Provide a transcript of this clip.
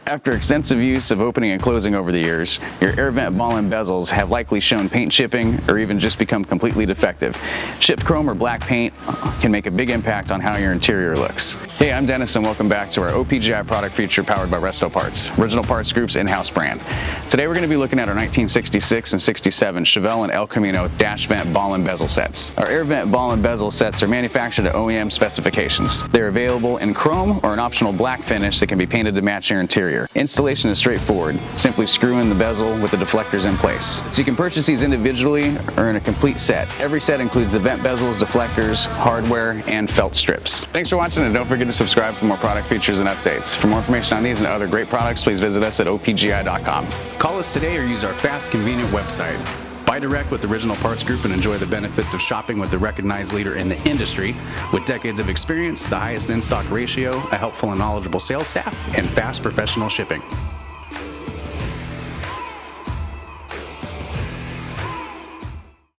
After extensive use of opening and closing over the years, your air vent ball and bezels have likely shown paint chipping or even just become completely defective. Chipped chrome or black paint can make a big impact on how your interior looks. Hey, I'm Dennis and welcome back to our OPGI product feature powered by Resto Parts, Original Parts Group's in-house brand. Today we're going to be looking at our 1966 and 67 Chevelle and El Camino dash vent ball and bezel sets. Our air vent ball and bezel sets are manufactured to OEM specifications. They're available in chrome or an optional black finish that can be painted to match your interior. Installation is straightforward. Simply screw in the bezel with the deflectors in place. So you can purchase these individually or in a complete set. Every set includes the vent bezels, deflectors, hardware, and felt strips. Thanks for watching and don't forget to subscribe for more product features and updates. For more information on these and other great products, please visit us at opgi.com. Call us today or use our fast, convenient website. Buy direct with Original Parts Group and enjoy the benefits of shopping with the recognized leader in the industry with decades of experience, the highest in-stock ratio, a helpful and knowledgeable sales staff, and fast professional shipping.